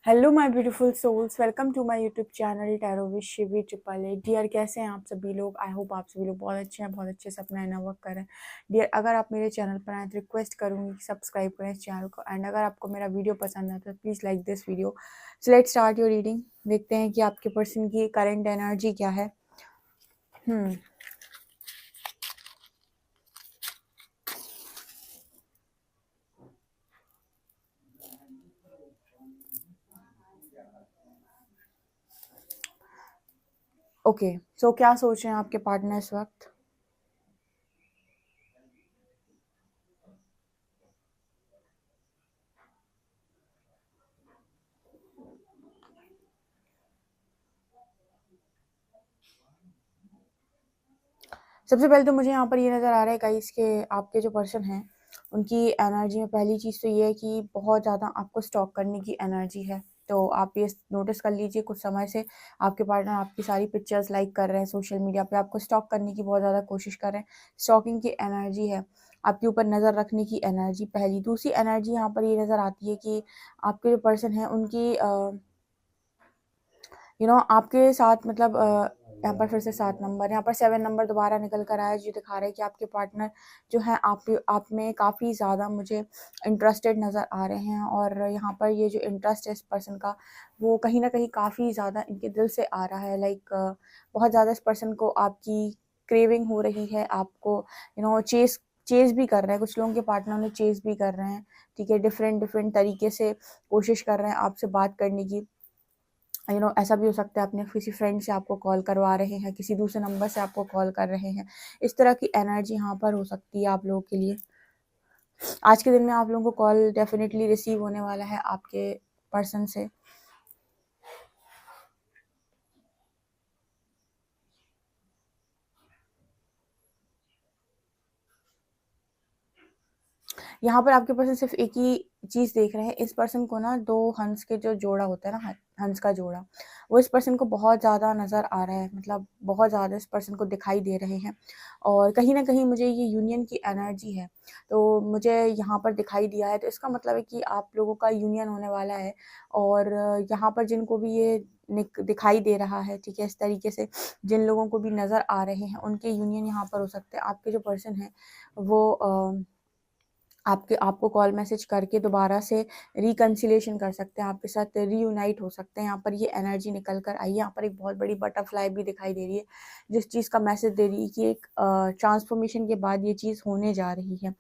Hello my beautiful souls, welcome to my YouTube channel tarot with Shivi triple A. Dear, कैसे हैं आप सभी लोग? आई होप आप सभी लोग बहुत अच्छे हैं, बहुत अच्छे से अपना इनर वर्क करें। डियर, अगर आप मेरे चैनल पर आए तो रिक्वेस्ट करूंगी कि सब्सक्राइब करें इस चैनल को, एंड अगर आपको मेरा वीडियो पसंद आता है तो please like this video. So let's start your reading. देखते हैं कि आपके पर्सन की करेंट एनर्जी क्या है। ओके, सो क्या सोच रहे हैं आपके पार्टनर इस वक्त? सबसे पहले तो मुझे यहाँ पर ये नज़र आ रहा है गाइस कि आपके जो पर्सन हैं उनकी एनर्जी में पहली चीज़ तो ये है कि बहुत ज़्यादा आपको स्टॉक करने की एनर्जी है। तो आप ये नोटिस कर लीजिए, कुछ समय से आपके पार्टनर आपकी सारी पिक्चर्स लाइक कर रहे हैं सोशल मीडिया पे, आपको स्टॉक करने की बहुत ज़्यादा कोशिश कर रहे हैं। स्टॉकिंग की एनर्जी है, आपके ऊपर नज़र रखने की एनर्जी पहली। दूसरी एनर्जी यहाँ पर ये नज़र आती है कि आपके जो पर्सन है उनकी आपके साथ मतलब यहाँ पर फिर से 7 नंबर, यहाँ पर 7 नंबर दोबारा निकल कर आया, जो दिखा रहा है कि आपके पार्टनर जो है आप में काफ़ी ज़्यादा मुझे इंटरेस्टेड नज़र आ रहे हैं। और यहाँ पर ये जो इंटरेस्ट है इस पर्सन का, वो कहीं न कहीं काफ़ी ज़्यादा इनके दिल से आ रहा है। लाइक बहुत ज़्यादा इस पर्सन को आपकी क्रेविंग हो रही है, आपको चेस चेस भी कर रहे हैं। कुछ लोगों के पार्टनर उन्हें चेस भी कर रहे हैं, ठीक है? डिफरेंट डिफरेंट तरीके से कोशिश कर रहे हैं आपसे बात करने की। ऐसा भी हो सकता है अपने किसी फ्रेंड से आपको कॉल करवा रहे हैं, किसी दूसरे नंबर से आपको कॉल कर रहे हैं। इस तरह की एनर्जी यहाँ पर हो सकती है आप लोगों के लिए। आज के दिन में आप लोगों को कॉल डेफिनेटली रिसीव होने वाला है आपके पर्सन से। यहाँ पर आपके पर्सन सिर्फ एक ही चीज़ देख रहे हैं। इस पर्सन को ना 2 हंस के जो जोड़ा होता है ना, हंस का जोड़ा, वो इस पर्सन को बहुत ज़्यादा नज़र आ रहा है। मतलब बहुत ज़्यादा इस पर्सन को दिखाई दे रहे हैं, और कहीं न कहीं मुझे ये यूनियन की एनर्जी है, तो मुझे यहाँ पर दिखाई दिया है। तो इसका मतलब है कि आप लोगों का यूनियन होने वाला है। और यहाँ पर जिनको भी ये दिखाई दे रहा है, ठीक है, इस तरीके से जिन लोगों को भी नज़र आ रहे हैं, उनके यूनियन यहाँ पर हो सकते हैं। आपके जो पर्सन हैं वो आपको कॉल मैसेज करके दोबारा से रिकंसिलिएशन कर सकते हैं, आपके साथ रीयूनाइट हो सकते हैं। यहाँ पर ये एनर्जी निकल कर आई है। यहाँ पर एक बहुत बड़ी बटरफ्लाई भी दिखाई दे रही है, जिस चीज़ का मैसेज दे रही है कि एक ट्रांसफॉर्मेशन के बाद ये चीज़ होने जा रही है,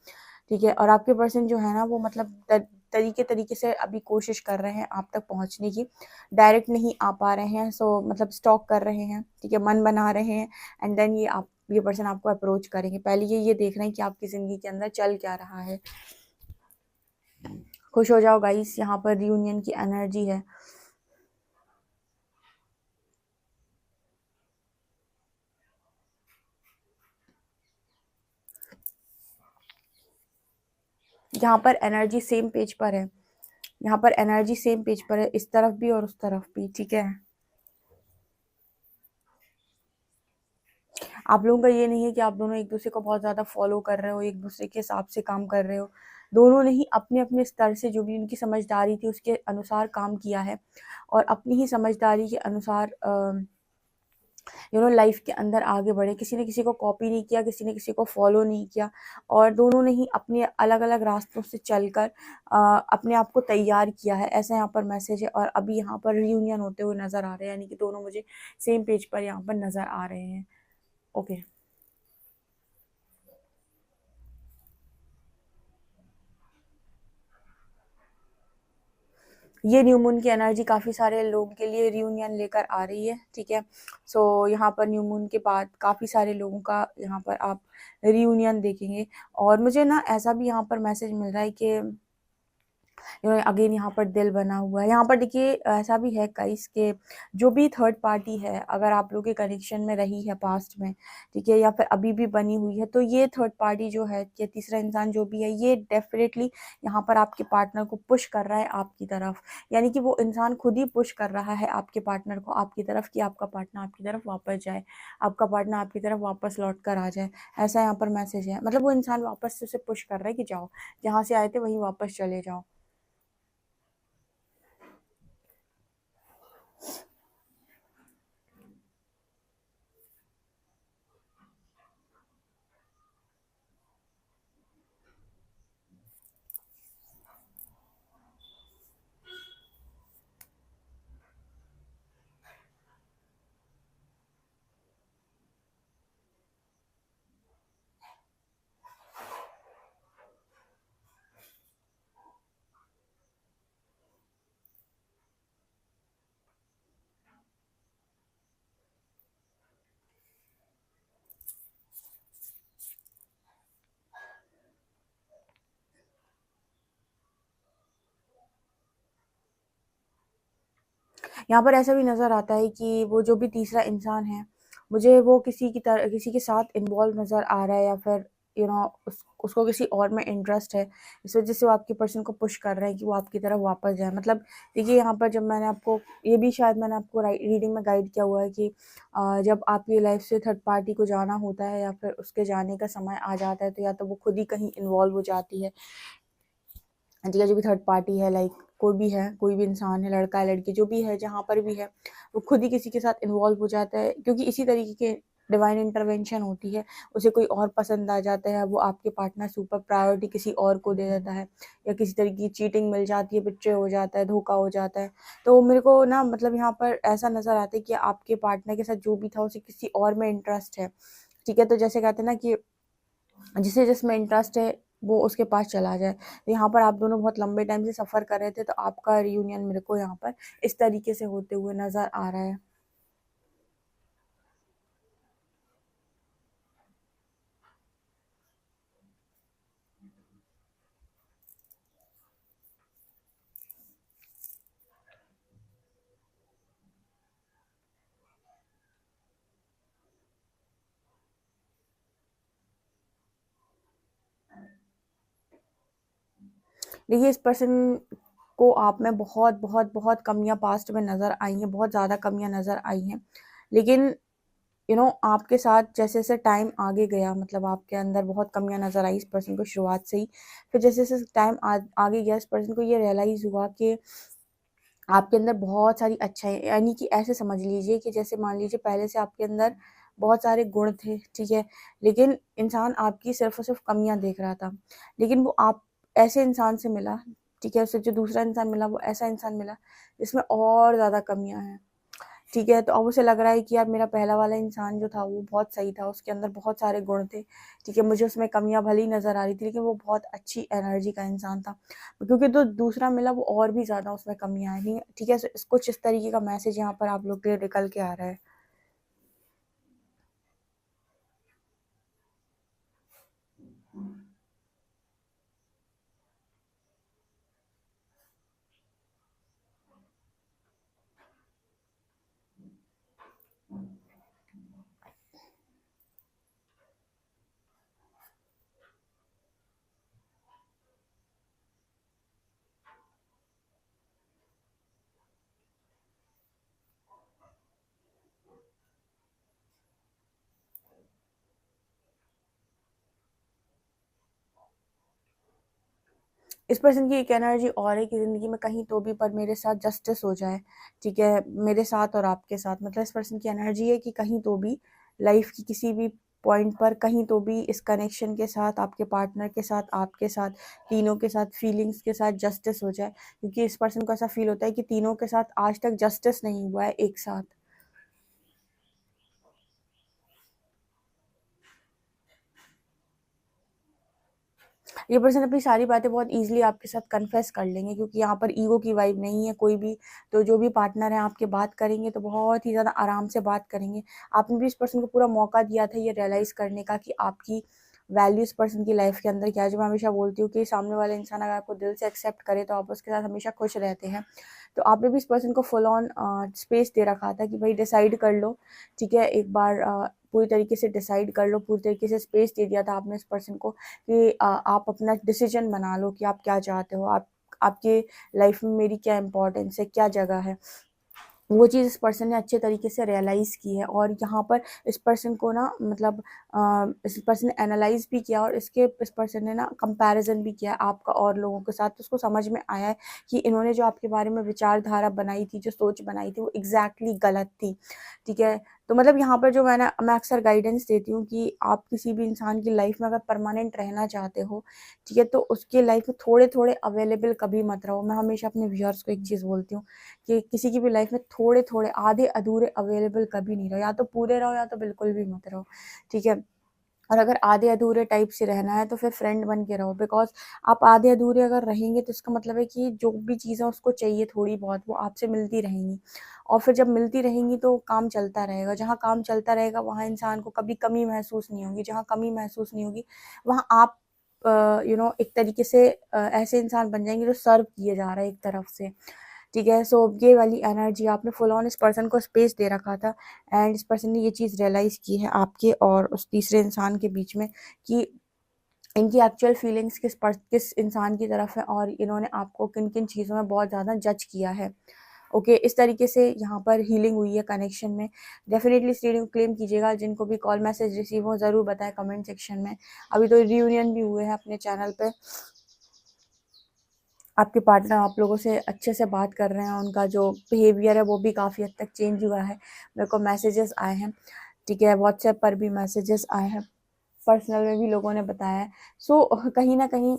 ठीक है? और आपके पर्सन जो है ना, वो मतलब तरीके से अभी कोशिश कर रहे हैं आप तक पहुँचने की। डायरेक्ट नहीं आ पा रहे हैं, सो मतलब स्टॉक कर रहे हैं, ठीक है? मन बना रहे हैं, एंड देन ये पर्सन आपको अप्रोच करेंगे। पहले ये देख रहे हैं कि आपकी ज़िंदगी के अंदर चल क्या रहा है। खुश हो जाओ गाइस, यहाँ पर रियूनियन की एनर्जी है। यहाँ पर एनर्जी सेम पेज पर है। यहाँ पर एनर्जी सेम पेज पर है, इस तरफ भी और उस तरफ भी, ठीक है? आप लोगों का ये नहीं है कि आप दोनों एक दूसरे को बहुत ज़्यादा फॉलो कर रहे हो, एक दूसरे के हिसाब से काम कर रहे हो। दोनों ने ही अपने अपने स्तर से जो भी उनकी समझदारी थी उसके अनुसार काम किया है, और अपनी ही समझदारी के अनुसार लाइफ के अंदर आगे बढ़े। किसी ने किसी को कॉपी नहीं किया, किसी ने किसी को फॉलो नहीं किया, और दोनों ने ही अपने अलग अलग रास्तों से चलकर अपने आप को तैयार किया है। ऐसा यहाँ पर मैसेज है। और अभी यहाँ पर रियूनियन होते हुए नज़र आ रहे हैं, यानी कि दोनों मुझे सेम पेज पर यहाँ पर नज़र आ रहे हैं। ओके, ये न्यू मून की एनर्जी काफ़ी सारे लोगों के लिए रियूनियन लेकर आ रही है, ठीक है? सो यहाँ पर न्यू मून के बाद काफ़ी सारे लोगों का यहाँ पर आप रियूनियन देखेंगे। और मुझे ना ऐसा भी यहाँ पर मैसेज मिल रहा है कि अगेन यहाँ पर दिल बना हुआ है। यहाँ पर देखिए ऐसा भी है गाइस कि जो भी थर्ड पार्टी है, अगर आप लोग के कनेक्शन में रही है पास्ट में, ठीक है, या फिर अभी भी बनी हुई है, तो ये थर्ड पार्टी जो है, या तीसरा इंसान जो भी है, ये डेफिनेटली यहाँ पर आपके पार्टनर को पुश कर रहा है आपकी तरफ। यानी कि वो इंसान खुद ही पुश कर रहा है आपके पार्टनर को आपकी तरफ, कि आपका पार्टनर आपकी तरफ वापस जाए, आपका पार्टनर आपकी तरफ वापस लौट कर आ जाए। ऐसा यहाँ पर मैसेज है। मतलब वो इंसान वापस से उसे पुश कर रहा है कि जाओ, जहाँ से आए थे वहीं वापस चले जाओ। यहाँ पर ऐसा भी नज़र आता है कि वो जो भी तीसरा इंसान है, मुझे वो किसी के साथ इन्वॉल्व नज़र आ रहा है, या फिर उसको किसी और में इंटरेस्ट है। इस वज़ह से वो आपके पर्सन को पुश कर रहे हैं कि वो आपकी तरफ वापस जाए। मतलब देखिए, यहाँ पर जब मैंने आपको ये भी शायद मैंने आपको रीडिंग में गाइड किया हुआ है कि जब आपकी लाइफ से थर्ड पार्टी को जाना होता है, या फिर उसके जाने का समय आ जाता है, तो या तो वो खुद ही कहीं इन्वॉल्व हो जाती है। ठीक है, जो भी थर्ड पार्टी है, लाइक कोई भी है, कोई भी इंसान है, लड़का है, लड़की, जो भी है, जहाँ पर भी है, वो खुद ही किसी के साथ इन्वॉल्व हो जाता है, क्योंकि इसी तरीके के डिवाइन इंटरवेंशन होती है। उसे कोई और पसंद आ जाता है, वो आपके पार्टनर से ऊपर प्रायोरिटी किसी और को दे देता है, या किसी तरीके की चीटिंग मिल जाती है, बिट्रे हो जाता है, धोखा हो जाता है। तो मेरे को ना मतलब यहाँ पर ऐसा नज़र आता है कि आपके पार्टनर के साथ जो भी था, उसे किसी और में इंटरेस्ट है। ठीक है, तो जैसे कहते हैं ना कि जिसे जिसमें इंटरेस्ट है वो उसके पास चला जाए। तो यहाँ पर आप दोनों बहुत लंबे टाइम से सफ़र कर रहे थे, तो आपका रियूनियन मेरे को यहाँ पर इस तरीके से होते हुए नज़र आ रहा है। देखिए, इस पर्सन को आप में बहुत बहुत बहुत कमियां पास्ट में नज़र आई हैं, बहुत ज़्यादा कमियां नज़र आई हैं। लेकिन आपके साथ जैसे जैसे टाइम आगे गया, मतलब आपके अंदर बहुत कमियां नज़र आई इस पर्सन को शुरुआत से ही। फिर जैसे जैसे टाइम आगे गया, इस पर्सन को ये रियलाइज़ हुआ कि आपके अंदर बहुत सारी अच्छाई, यानी कि ऐसे समझ लीजिए कि जैसे मान लीजिए पहले से आपके अंदर बहुत सारे गुण थे, ठीक है, लेकिन इंसान आपकी सिर्फ और सिर्फ कमियां देख रहा था। लेकिन वो आप ऐसे इंसान से मिला, ठीक है, उससे जो दूसरा इंसान मिला वो ऐसा इंसान मिला जिसमें और ज़्यादा कमियां हैं। ठीक है, तो अब उसे लग रहा है कि यार मेरा पहला वाला इंसान जो था वो बहुत सही था, उसके अंदर बहुत सारे गुण थे। ठीक है, मुझे उसमें कमियाँ भले ही नज़र आ रही थी, लेकिन वो बहुत अच्छी एनर्जी का इंसान था। क्योंकि जो दूसरा मिला वो और भी ज़्यादा उसमें कमियाँ आई। ठीक है, कुछ इस तरीके का मैसेज यहाँ पर आप लोग के लिए निकल के आ रहा है। इस पर्सन की एक एनर्जी और है कि ज़िंदगी में कहीं तो भी पर मेरे साथ जस्टिस हो जाए। ठीक है, मेरे साथ और आपके साथ, मतलब इस पर्सन की एनर्जी है कि कहीं तो भी लाइफ की किसी भी पॉइंट पर, कहीं तो भी इस कनेक्शन के साथ, आपके पार्टनर के साथ, आपके साथ, तीनों के साथ, फीलिंग्स के साथ जस्टिस हो जाए। क्योंकि इस पर्सन को ऐसा फील होता है कि तीनों के साथ आज तक जस्टिस नहीं हुआ है एक साथ। ये पर्सन अपनी सारी बातें बहुत ईज़िली आपके साथ कन्फेस कर लेंगे, क्योंकि यहाँ पर ईगो की वाइब नहीं है कोई भी। तो जो भी पार्टनर है आपके बात करेंगे तो बहुत ही ज़्यादा आराम से बात करेंगे। आपने भी इस पर्सन को पूरा मौका दिया था ये रियलाइज़ करने का कि आपकी वैल्यू इस पर्सन की लाइफ के अंदर क्या है। जो मैं हमेशा बोलती हूँ कि सामने वाला इंसान अगर आपको दिल से एक्सेप्ट करे तो आप उसके साथ हमेशा खुश रहते हैं। तो आपने भी इस पर्सन को फुल ऑन स्पेस दे रखा था कि भाई डिसाइड कर लो। ठीक है, एक बार पूरी तरीके से डिसाइड कर लो, पूरी तरीके से स्पेस दे दिया था आपने इस पर्सन को कि आप अपना डिसीजन बना लो कि आप क्या चाहते हो, आप आपके लाइफ में मेरी क्या इंपॉर्टेंस है, क्या जगह है। वो चीज़ इस पर्सन ने अच्छे तरीके से रियलाइज़ की है, और यहाँ पर इस पर्सन को ना मतलब इस पर्सन ने एनालाइज़ भी किया, और इस पर्सन ने ना कंपैरिजन भी किया आपका और लोगों के साथ। तो उसको समझ में आया है कि इन्होंने जो आपके बारे में विचारधारा बनाई थी, जो सोच बनाई थी, वो एग्जैक्टली गलत थी। ठीक है, तो मतलब यहाँ पर जो मैं अक्सर गाइडेंस देती हूँ कि आप किसी भी इंसान की लाइफ में अगर परमानेंट रहना चाहते हो, ठीक है, तो उसके लाइफ में थोड़े थोड़े अवेलेबल कभी मत रहो। मैं हमेशा अपने व्यूअर्स को एक चीज़ बोलती हूँ कि किसी की भी लाइफ में थोड़े-थोड़े, आधे-अधूरे अवेलेबल कभी नहीं रहो, या तो पूरे रहो या तो बिल्कुल भी मत रहो, ठीक है? और अगर आधे-अधूरे टाइप से रहना है तो फिर फ्रेंड बन के रहो, बिकॉज़ आप आधे-अधूरे अगर रहेंगे तो इसका मतलब है कि जो भी चीज़ें उसको चाहिए थोड़ी बहुत वो आपसे मिलती रहेंगी, और फिर जब मिलती रहेंगी तो काम चलता रहेगा। जहाँ काम चलता रहेगा वहाँ इंसान को कभी कमी महसूस नहीं होगी, जहाँ कमी महसूस नहीं होगी वहाँ आप एक तरीके से ऐसे इंसान बन जाएँगे जो सर्व किए जा रहे हैं एक तरफ से। ठीक है। सो ये वाली एनर्जी आपने फुल ऑन इस पर्सन को स्पेस दे रखा था, एंड इस पर्सन ने ये चीज़ रियलाइज़ की है आपके और उस तीसरे इंसान के बीच में कि इनकी एक्चुअल फीलिंग्स किस इंसान की तरफ है और इन्होंने आपको किन किन चीज़ों में बहुत ज़्यादा जज किया है। ओके, इस तरीके से यहाँ पर हीलिंग हुई है कनेक्शन में। डेफिनेटली इस रीडिंग को क्लेम कीजिएगा। जिनको भी कॉल मैसेज रिसीव हो ज़रूर बताएं कमेंट सेक्शन में। अभी तो रियूनियन भी हुए हैं अपने चैनल पे, आपके पार्टनर आप लोगों से अच्छे से बात कर रहे हैं, उनका जो बिहेवियर है वो भी काफ़ी हद तक चेंज हुआ है। मेरे को मैसेजेस आए हैं, ठीक है, व्हाट्सएप पर भी मैसेजेस आए हैं, पर्सनल में भी लोगों ने बताया है। सो कहीं ना कहीं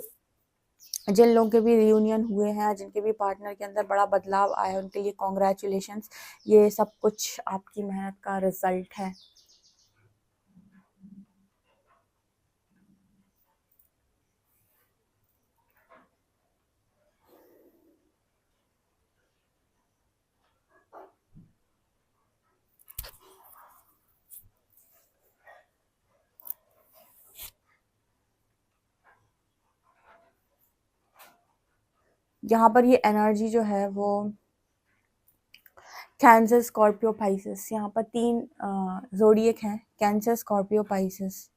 जिन लोगों के भी रियूनियन हुए हैं, जिनके भी पार्टनर के अंदर बड़ा बदलाव आया है, उनके लिए कॉन्ग्रेचुलेशंस। ये सब कुछ आपकी मेहनत का रिजल्ट है। यहाँ पर ये एनर्जी जो है वो कैंसर, स्कॉर्पियो, पाइसेस, यहाँ पर 3 ज़ोडिएक हैं, cancer, Scorpio, Pisces.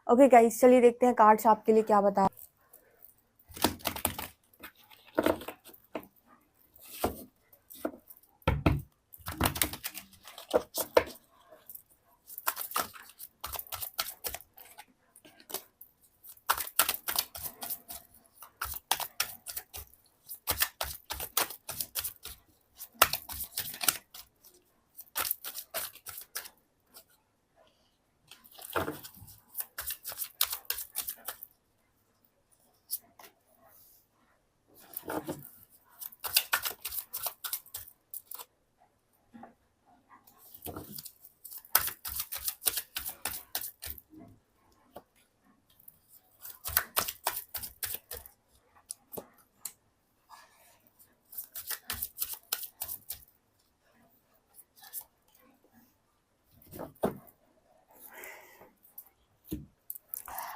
Okay guys, चलिए देखते हैं कार्ड्स आपके लिए क्या बता।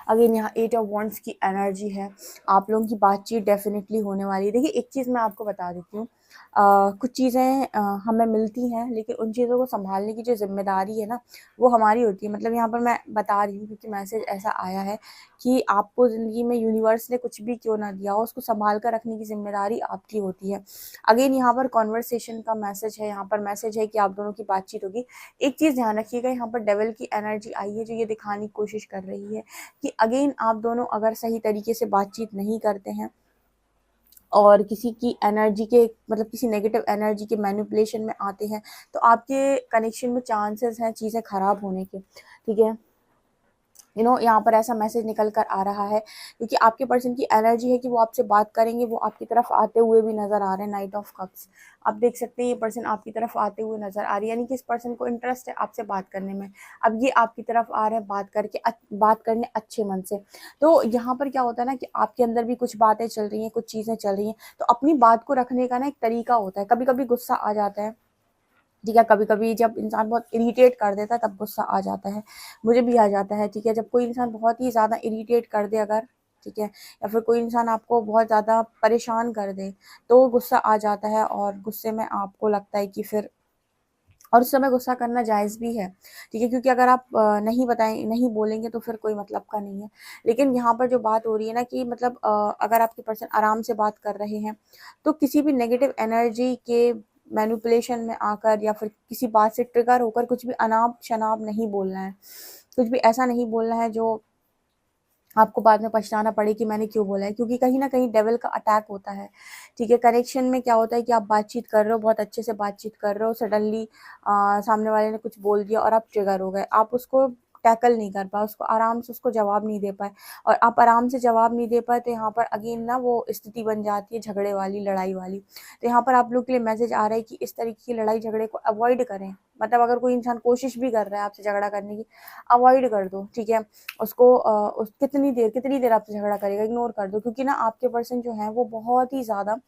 अगेन यहाँ 8 ऑफ वॉन्ड्स की एनर्जी है। आप लोगों की बातचीत डेफिनेटली होने वाली है। देखिए, एक चीज़ मैं आपको बता देती हूँ, कुछ चीज़ें हमें मिलती हैं, लेकिन उन चीज़ों को संभालने की जो जिम्मेदारी है ना, वो हमारी होती है। मतलब यहाँ पर मैं बता रही हूँ क्योंकि मैसेज ऐसा आया है कि आपको ज़िंदगी में यूनिवर्स ने कुछ भी क्यों ना दिया हो, उसको संभाल कर रखने की जिम्मेदारी आपकी होती है। अगेन यहाँ पर कॉन्वर्सेशन का मैसेज है, यहाँ पर मैसेज है कि आप दोनों की बातचीत होगी। एक चीज़ ध्यान रखिएगा, यहाँ पर डेविल की एनर्जी आई है जो ये दिखाने की कोशिश कर रही है कि अगेन आप दोनों अगर सही तरीके से बातचीत नहीं करते हैं और किसी की एनर्जी के मतलब किसी नेगेटिव एनर्जी के मैनिपुलेशन में आते हैं, तो आपके कनेक्शन में चांसेस हैं चीज़ें ख़राब होने के। ठीक है, यहाँ पर ऐसा मैसेज निकल कर आ रहा है क्योंकि आपके पर्सन की एनर्जी है कि वो आपसे बात करेंगे, वो आपकी तरफ आते हुए भी नज़र आ रहे हैं। नाइट ऑफ कप्स, आप देख सकते हैं ये पर्सन आपकी तरफ आते हुए नज़र आ रही है, यानी कि इस पर्सन को इंटरेस्ट है आपसे बात करने में। अब ये आपकी तरफ आ रहे हैं बात करने अच्छे मन से। तो यहाँ पर क्या होता है ना कि आपके अंदर भी कुछ बातें चल रही हैं, कुछ चीज़ें चल रही हैं, तो अपनी बात को रखने का ना एक तरीका होता है। कभी कभी गुस्सा आ जाता है, ठीक है, कभी कभी जब इंसान बहुत इरिटेट कर देता है तब गुस्सा आ जाता है, मुझे भी आ जाता है। ठीक है, जब कोई इंसान बहुत ही ज़्यादा इरिटेट कर दे अगर, ठीक है, या फिर कोई इंसान आपको बहुत ज़्यादा परेशान कर दे तो गुस्सा आ जाता है, और गुस्से में आपको लगता है कि फिर, और उस समय गुस्सा करना जायज़ भी है। ठीक है, क्योंकि अगर आप नहीं बोलेंगे तो फिर कोई मतलब का नहीं है। लेकिन यहाँ पर जो बात हो रही है ना कि मतलब अगर आपके पर्सन आराम से बात कर रहे हैं तो किसी भी नेगेटिव एनर्जी के मैनिपुलेशन में आकर या फिर किसी बात से ट्रिगर होकर कुछ भी अनाप शनाप नहीं बोलना है, कुछ भी ऐसा नहीं बोलना है जो आपको बाद में पछताना पड़े कि मैंने क्यों बोला है, क्योंकि कहीं ना कहीं डेविल का अटैक होता है। ठीक है, कनेक्शन में क्या होता है कि आप बातचीत कर रहे हो, बहुत अच्छे से बातचीत कर रहे हो, सडनली सामने वाले ने कुछ बोल दिया और आप ट्रिगर हो गए, आप उसको टैकल नहीं कर पाए, उसको आराम से उसको जवाब नहीं दे पाए, और आप आराम से जवाब नहीं दे पाए तो यहाँ पर अगेन ना वो स्थिति बन जाती है झगड़े वाली, लड़ाई वाली। तो यहाँ पर आप लोग के लिए मैसेज आ रहा है कि इस तरीके की लड़ाई झगड़े को अवॉइड करें। मतलब अगर कोई इंसान कोशिश भी कर रहा है आपसे झगड़ा करने की, अवॉइड कर दो। ठीक है, उसको कितनी देर आपसे झगड़ा करेगा, इग्नोर कर दो, क्योंकि ना आपके पर्सन जो है वो बहुत ही ज़्यादा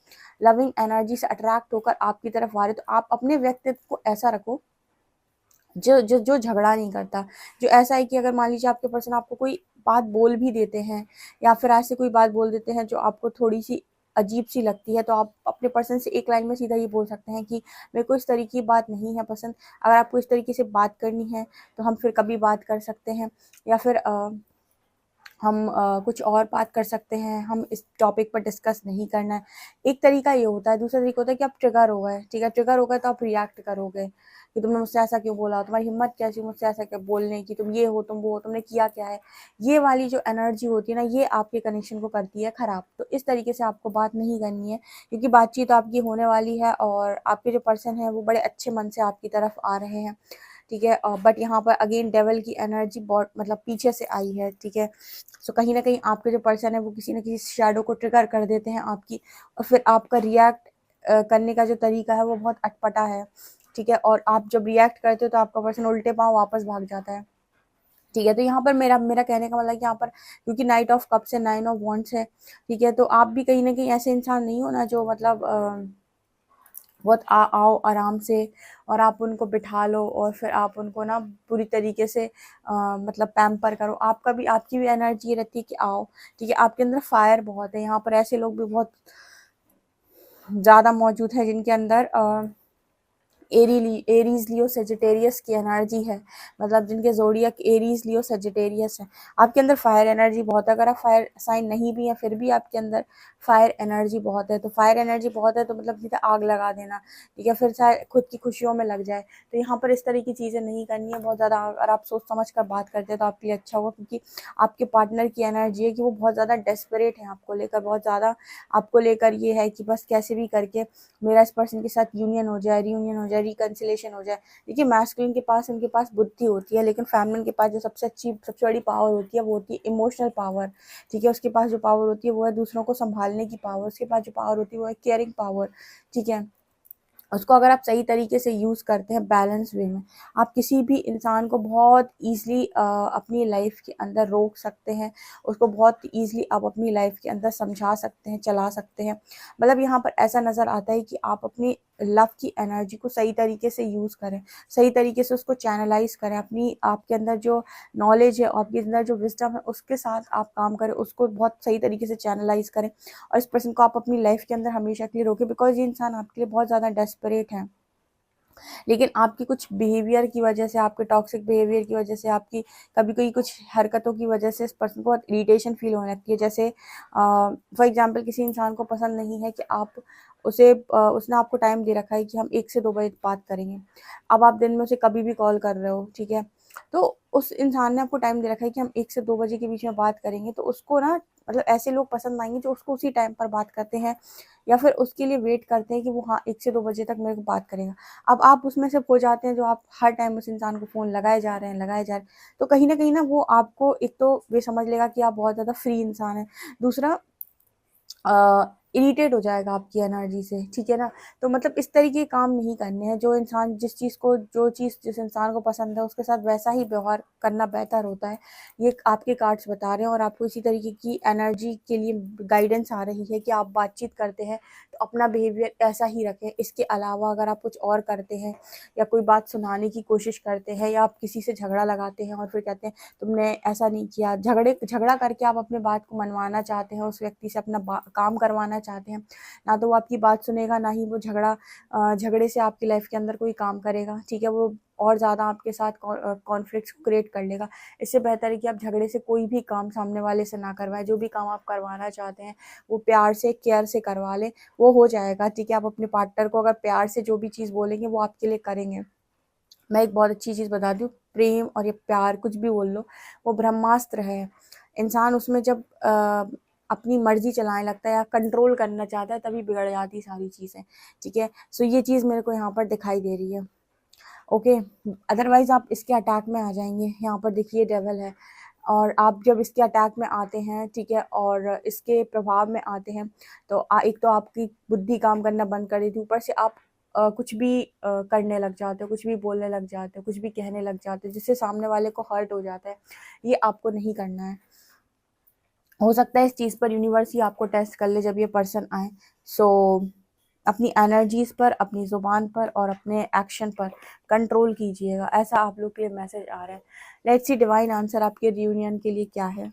लविंग एनर्जी से अट्रैक्ट होकर आपकी तरफ आ रहे। तो आप अपने व्यक्तित्व को ऐसा रखो जो जो जो झगड़ा नहीं करता, जो ऐसा है कि अगर मान लीजिए आपके पर्सन आपको कोई बात बोल भी देते हैं या फिर ऐसे कोई बात बोल देते हैं जो आपको थोड़ी सी अजीब सी लगती है, तो आप अपने पर्सन से एक लाइन में सीधा ये बोल सकते हैं कि मेरे को इस तरीके की बात नहीं है पसंद, अगर आपको इस तरीके से बात करनी है तो हम फिर कभी बात कर सकते हैं, या फिर हम कुछ और बात कर सकते हैं, हम इस टॉपिक पर डिस्कस नहीं करना है। एक तरीका ये होता है। दूसरा तरीका होता है कि आप ट्रिगर हो गए, ठीक है, ट्रिगर हो गए तो आप रिएक्ट करोगे कि तुमने मुझसे ऐसा क्यों बोला, तुम्हारी हिम्मत कैसी मुझसे ऐसा क्या बोलने की, तुम ये हो, तुम वो हो, तुमने किया क्या है। ये वाली जो एनर्जी होती है ना, ये आपके कनेक्शन को करती है ख़राब। तो इस तरीके से आपको बात नहीं करनी है, क्योंकि बातचीत आपकी होने वाली है और आपके जो पर्सन है वो बड़े अच्छे मन से आपकी तरफ आ रहे हैं, ठीक है। बट यहाँ पर अगेन डेवल की एनर्जी बहुत मतलब पीछे से आई है, ठीक है। सो कहीं ना कहीं आपके जो पर्सन है वो किसी न किसी शैडो को ट्रिगर कर देते हैं आपकी, और फिर आपका रिएक्ट करने का जो तरीका है वो बहुत अटपटा है, ठीक है। और आप जब रिएक्ट करते हो तो आपका पर्सन उल्टे पाँव वापस भाग जाता है, ठीक है। तो यहाँ पर मेरा मेरा कहने का मतलब कि यहाँ पर क्योंकि नाइट ऑफ कप्स है, 9 ऑफ वॉन्ड्स है, ठीक है, तो आप भी कहीं ना कहीं ऐसे इंसान नहीं हो ना जो मतलब बहुत आओ आराम से और आप उनको बिठा लो और फिर आप उनको ना पूरी तरीके से मतलब पैम्पर करो। आपका भी आपकी भी एनर्जी रहती है कि आओ, ठीक है। आपके अंदर फायर बहुत है, यहाँ पर ऐसे लोग भी बहुत ज़्यादा मौजूद हैं जिनके अंदर एरीज लियो सेजिटेरियस की एनर्जी है, मतलब जिनके जोडियक एरीज लियो सेजिटेरियस है। आपके अंदर फायर एनर्जी बहुत है। अगर आप फायर साइन नहीं भी है फिर भी आपके अंदर फायर एनर्जी बहुत है। तो फायर एनर्जी बहुत है तो मतलब सीधा आग लगा देना, ठीक है, फिर चाहे खुद की खुशियों में लग जाए। तो यहाँ पर इस तरह की चीज़ें नहीं करनी है बहुत ज़्यादा। अगर आप सोच समझ कर बात करते हैं तो आपके लिए अच्छा होगा, क्योंकि आपके पार्टनर की एनर्जी है कि वो बहुत ज़्यादा डेस्परेट है आपको लेकर, बहुत ज़्यादा आपको लेकर ये है कि बस कैसे भी करके मेरा इस पर्सन के साथ यूनियन हो जाए, रीयूनियन हो जाए, रिकंसिलेशन हो जाए। देखिए मैस्कुलिन के पास उनके पास बुद्धि होती है, लेकिन फेमिनिन के पास जो सबसे बड़ी पावर होती है वो होती है इमोशनल पावर, ठीक है। उसके पास जो पावर होती है वो है दूसरों को संभालने की पावर, उसके पास जो पावर होती है वो है केयरिंग पावर, ठीक है। उसको अगर आप सही तरीके से यूज़ करते हैं बैलेंस वे में, आप किसी भी इंसान को बहुत ईज़िली अपनी लाइफ के अंदर रोक सकते हैं, उसको बहुत ईज़िली आप अपनी लाइफ के अंदर समझा सकते हैं, चला सकते हैं। मतलब यहाँ पर ऐसा नज़र आता है कि आप अपनी लव की एनर्जी को सही तरीके से यूज़ करें, सही तरीके से उसको चैनलाइज़ करें, अपनी आपके अंदर जो नॉलेज है, आपके अंदर जो विज़डम है उसके साथ आप काम करें, उसको बहुत सही तरीके से चैनलाइज़ करें और इस पर्सन को आप अपनी लाइफ के अंदर हमेशा के लिए रोकें, बिकॉज़ ये इंसान आपके लिए बहुत ज़्यादा डेस्परेट है। लेकिन आपकी कुछ बिहेवियर की वजह से, आपके टॉक्सिक बिहेवियर की वजह से, आपकी कभी कोई कुछ हरकतों की वजह से इस पर्सन को बहुत इरिटेशन फील होने लगती है। जैसे फॉर एग्जांपल किसी इंसान को पसंद नहीं है कि आप उसने आपको टाइम दे रखा है कि हम 1 से 2 बजे बात करेंगे। अब आप दिन में उसे कभी भी कॉल कर रहे हो, ठीक है। तो उस इंसान ने आपको टाइम दे रखा है कि हम 1 से 2 बजे के बीच में बात करेंगे, तो उसको ना मतलब ऐसे लोग पसंद आएँगे जो उसको उसी टाइम पर बात करते हैं या फिर उसके लिए वेट करते हैं कि वो हाँ 1 से 2 बजे तक मेरे को बात करेगा। अब आप उसमें से हो जाते हैं जो आप हर टाइम उस इंसान को फ़ोन लगाए जा रहे हैं, लगाए जा रहे हैं। तो कहीं न कहीं ना वो आपको एक तो ये समझ लेगा कि आप बहुत ज़्यादा फ्री इंसान हैं। दूसरा इरिटेट हो जाएगा आपकी एनर्जी से, ठीक है ना। तो मतलब इस तरीके के काम नहीं करने हैं। जो इंसान जो चीज़ जिस इंसान को पसंद है उसके साथ वैसा ही व्यवहार करना बेहतर होता है। ये आपके कार्ड्स बता रहे हैं और आपको इसी तरीके की एनर्जी के लिए गाइडेंस आ रही है कि आप बातचीत करते हैं तो अपना बिहेवियर ऐसा ही रखें। इसके अलावा अगर आप कुछ और करते हैं या कोई बात सुनाने की कोशिश करते हैं या आप किसी से झगड़ा लगाते हैं और फिर कहते हैं तुमने ऐसा नहीं किया, झगड़ा करके आप अपने बात को मनवाना चाहते हैं, उस व्यक्ति से अपना काम करवाना चाहते हैं, ना तो वो आपकी बात सुनेगा, ना ही वो झगड़े से आपकी लाइफ के अंदर कोई काम करेगा, ठीक है। वो और ज़्यादा आपके साथ कॉन्फ्लिक्ट क्रिएट कर लेगा। इससे बेहतर है कि आप झगड़े से कोई भी काम सामने वाले से ना करवाएं। जो भी काम आप करवाना चाहते हैं वो प्यार से, केयर से करवा लें, वो हो जाएगा, ठीक है। आप अपने पार्टनर को अगर प्यार से जो भी चीज़ बोलेंगे वो आपके लिए करेंगे। मैं एक बहुत अच्छी चीज़ बता दूँ, प्रेम और ये प्यार कुछ भी बोल लो, वो ब्रह्मास्त्र है। इंसान उसमें जब अपनी मर्ज़ी चलाने लगता है या कंट्रोल करना चाहता है तभी बिगड़ जाती सारी चीज़ें, ठीक है। सो ये चीज़ मेरे को यहाँ पर दिखाई दे रही है, ओके। अदरवाइज़ आप इसके अटैक में आ जाएँगे। यहाँ पर देखिए डेविल है और आप जब इसके अटैक में आते हैं, ठीक है, और इसके प्रभाव में आते हैं तो एक तो आपकी बुद्धि काम करना बंद कर देती है, ऊपर से आप कुछ भी करने लग जाते हो, कुछ भी बोलने लग जाते हो, कुछ भी कहने लग जाते हो जिससे सामने वाले को हर्ट हो जाता है। ये आपको नहीं करना है। हो सकता है इस चीज़ पर यूनिवर्स ही आपको टेस्ट कर ले जब ये पर्सन आए। सो अपनी एनर्जीज पर, अपनी ज़ुबान पर और अपने एक्शन पर कंट्रोल कीजिएगा, ऐसा आप लोग के लिए मैसेज आ रहा है। लेट्स सी डिवाइन आंसर आपके रियूनियन के लिए क्या है।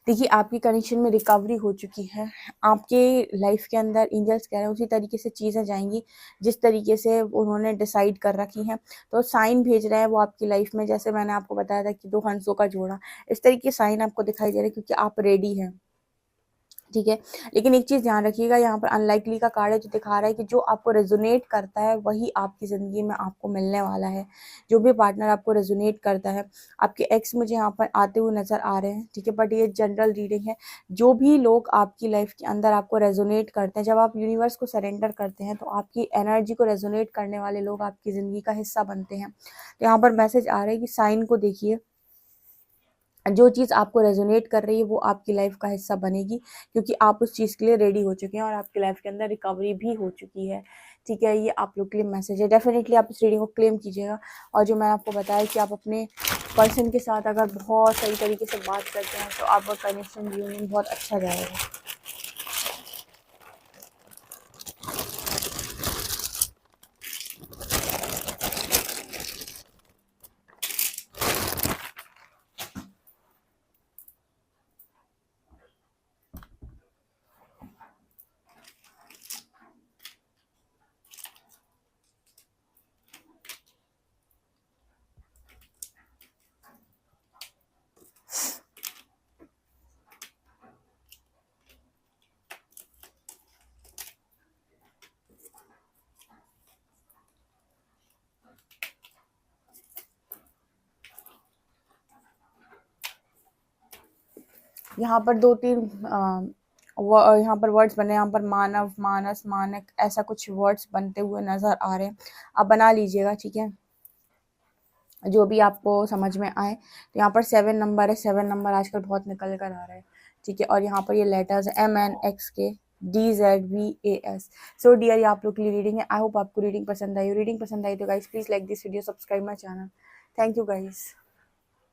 देखिए, आपकी कनेक्शन में रिकवरी हो चुकी है। आपके लाइफ के अंदर एंजल्स कह रहे हैं उसी तरीके से चीज़ें जाएँगी जिस तरीके से उन्होंने डिसाइड कर रखी हैं। तो साइन भेज रहे हैं वो आपकी लाइफ में, जैसे मैंने आपको बताया था कि 2 हंसों का जोड़ा, इस तरीके के साइन आपको दिखाई दे रहे हैं क्योंकि आप रेडी हैं। ठीक है, लेकिन एक चीज़ ध्यान रखिएगा, यहाँ पर अनलाइकली का कार्ड है जो दिखा रहा है कि जो आपको रेजोनेट करता है वही आपकी ज़िंदगी में आपको मिलने वाला है। जो भी पार्टनर आपको रेजोनेट करता है, आपके एक्स मुझे यहाँ पर आते हुए नज़र आ रहे हैं। ठीक है, बट ये जनरल रीडिंग है। जो भी लोग आपकी लाइफ के अंदर आपको रेजोनेट करते हैं, जब आप यूनिवर्स को सरेंडर करते हैं तो आपकी एनर्जी को रेजोनेट करने वाले लोग आपकी ज़िंदगी का हिस्सा बनते हैं। तो यहाँ पर मैसेज आ रहा है कि साइन को देखिए, जो चीज़ आपको रेजोनेट कर रही है वो आपकी लाइफ का हिस्सा बनेगी, क्योंकि आप उस चीज़ के लिए रेडी हो चुके हैं और आपकी लाइफ के अंदर रिकवरी भी हो चुकी है। ठीक है, ये आप लोग के लिए मैसेज है। डेफिनेटली आप इस रीडिंग को क्लेम कीजिएगा। और जो मैंने आपको बताया कि आप अपने पर्सन के साथ अगर बहुत सही तरीके से बात करते हैं तो आपका कनेक्शन यूनियन बहुत अच्छा जाएगा। यहाँ पर 2-3 यहाँ पर वर्ड्स बने, यहाँ पर मानव, मानस, मानक, ऐसा कुछ वर्ड्स बनते हुए नज़र आ रहे हैं। आप बना लीजिएगा, ठीक है, जो भी आपको समझ में आए। तो यहाँ पर 7 नंबर है, 7 नंबर आजकल बहुत निकल कर आ रहा है। ठीक है, और यहाँ पर ये letters MNXK DZVAS। So dear, ये आप लोग के लिए रीडिंग है। आई होप आपको रीडिंग पसंद आई। रीडिंग पसंद आई तो guys please like this video, subscribe my channel. Thank you guys.